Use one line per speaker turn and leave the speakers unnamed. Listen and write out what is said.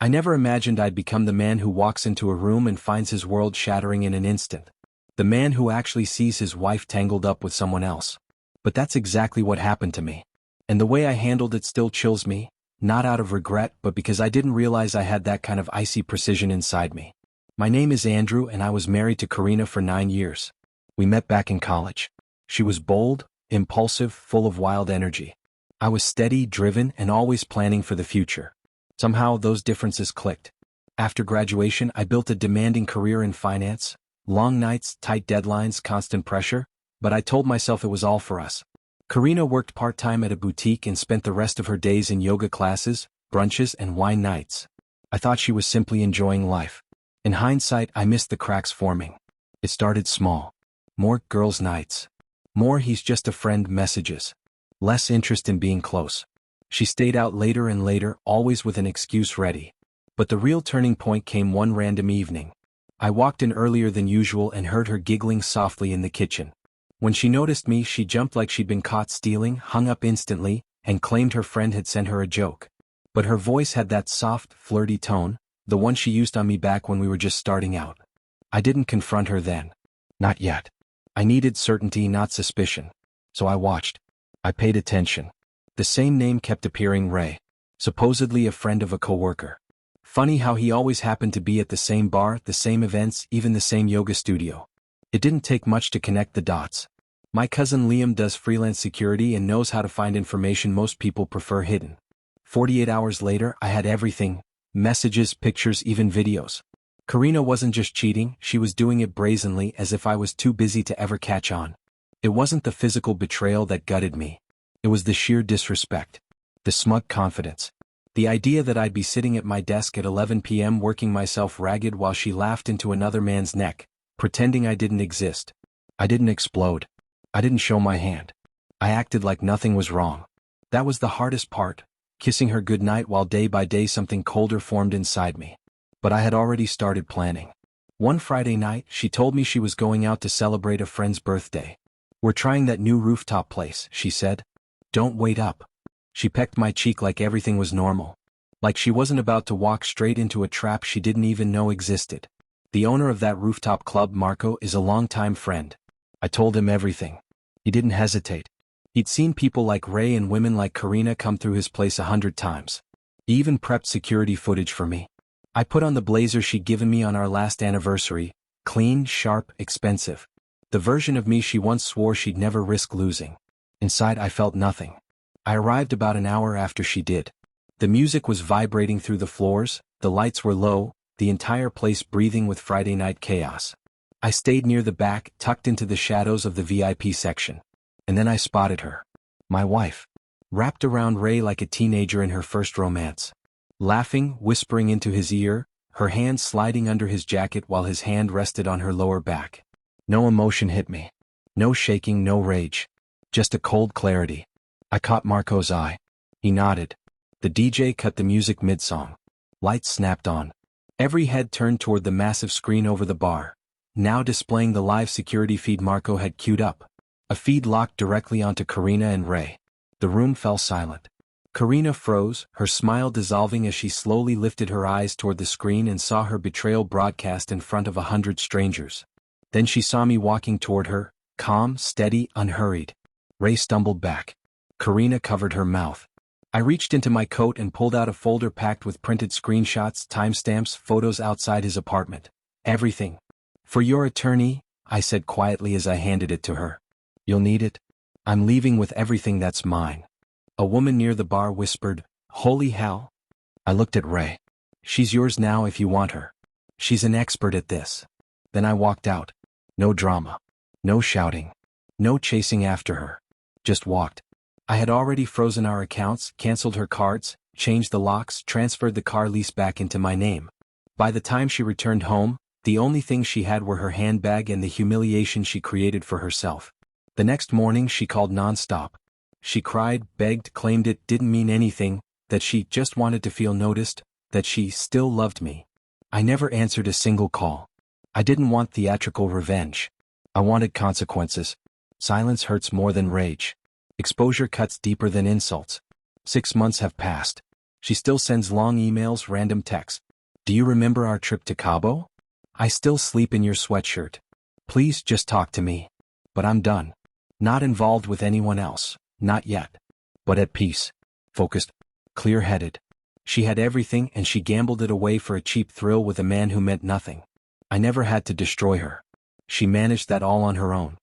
I never imagined I'd become the man who walks into a room and finds his world shattering in an instant. The man who actually sees his wife tangled up with someone else. But that's exactly what happened to me. And the way I handled it still chills me, not out of regret but because I didn't realize I had that kind of icy precision inside me. My name is Andrew and I was married to Karina for 9 years. We met back in college. She was bold, impulsive, full of wild energy. I was steady, driven, and always planning for the future. Somehow those differences clicked. After graduation, I built a demanding career in finance, long nights, tight deadlines, constant pressure, but I told myself it was all for us. Karina worked part-time at a boutique and spent the rest of her days in yoga classes, brunches, and wine nights. I thought she was simply enjoying life. In hindsight, I missed the cracks forming. It started small. More girls' nights. More "he's just a friend" messages. Less interest in being close. She stayed out later and later, always with an excuse ready. But the real turning point came one random evening. I walked in earlier than usual and heard her giggling softly in the kitchen. When she noticed me, she jumped like she'd been caught stealing, hung up instantly, and claimed her friend had sent her a joke. But her voice had that soft, flirty tone, the one she used on me back when we were just starting out. I didn't confront her then. Not yet. I needed certainty, not suspicion. So I watched. I paid attention. The same name kept appearing: Ray. Supposedly a friend of a coworker. Funny how he always happened to be at the same bar, the same events, even the same yoga studio. It didn't take much to connect the dots. My cousin Liam does freelance security and knows how to find information most people prefer hidden. 48 hours later, I had everything: messages, pictures, even videos. Karina wasn't just cheating, she was doing it brazenly, as if I was too busy to ever catch on. It wasn't the physical betrayal that gutted me. It was the sheer disrespect. The smug confidence. The idea that I'd be sitting at my desk at 11 p.m. working myself ragged while she laughed into another man's neck, pretending I didn't exist. I didn't explode. I didn't show my hand. I acted like nothing was wrong. That was the hardest part, kissing her goodnight while day by day something colder formed inside me. But I had already started planning. One Friday night, she told me she was going out to celebrate a friend's birthday. "We're trying that new rooftop place," she said. "Don't wait up." She pecked my cheek like everything was normal. Like she wasn't about to walk straight into a trap she didn't even know existed. The owner of that rooftop club, Marco, is a longtime friend. I told him everything. He didn't hesitate. He'd seen people like Ray and women like Karina come through his place 100 times. He even prepped security footage for me. I put on the blazer she'd given me on our last anniversary, clean, sharp, expensive. The version of me she once swore she'd never risk losing. Inside I felt nothing. I arrived about an hour after she did. The music was vibrating through the floors, the lights were low, the entire place breathing with Friday night chaos. I stayed near the back, tucked into the shadows of the VIP section. And then I spotted her. My wife. Wrapped around Ray like a teenager in her first romance. Laughing, whispering into his ear, her hand sliding under his jacket while his hand rested on her lower back. No emotion hit me. No shaking, no rage. Just a cold clarity. I caught Marco's eye. He nodded. The DJ cut the music mid-song. Lights snapped on. Every head turned toward the massive screen over the bar, now displaying the live security feed Marco had queued up. A feed locked directly onto Karina and Ray. The room fell silent. Karina froze, her smile dissolving as she slowly lifted her eyes toward the screen and saw her betrayal broadcast in front of 100 strangers. Then she saw me walking toward her, calm, steady, unhurried. Ray stumbled back. Karina covered her mouth. I reached into my coat and pulled out a folder packed with printed screenshots, timestamps, photos outside his apartment. Everything. "For your attorney," I said quietly as I handed it to her. "You'll need it. I'm leaving with everything that's mine." A woman near the bar whispered, "Holy hell." I looked at Ray. "She's yours now if you want her. She's an expert at this." Then I walked out. No drama. No shouting. No chasing after her. Just walked. I had already frozen our accounts, canceled her cards, changed the locks, transferred the car lease back into my name. By the time she returned home, the only things she had were her handbag and the humiliation she created for herself. The next morning she called nonstop. She cried, begged, claimed it didn't mean anything, that she just wanted to feel noticed, that she still loved me. I never answered a single call. I didn't want theatrical revenge. I wanted consequences. Silence hurts more than rage. Exposure cuts deeper than insults. 6 months have passed. She still sends long emails, random texts. Do you remember our trip to Cabo? I still sleep in your sweatshirt. Please just talk to me. But I'm done. Not involved with anyone else. Not yet. But at peace. Focused. Clear-headed. She had everything and she gambled it away for a cheap thrill with a man who meant nothing. I never had to destroy her. She managed that all on her own.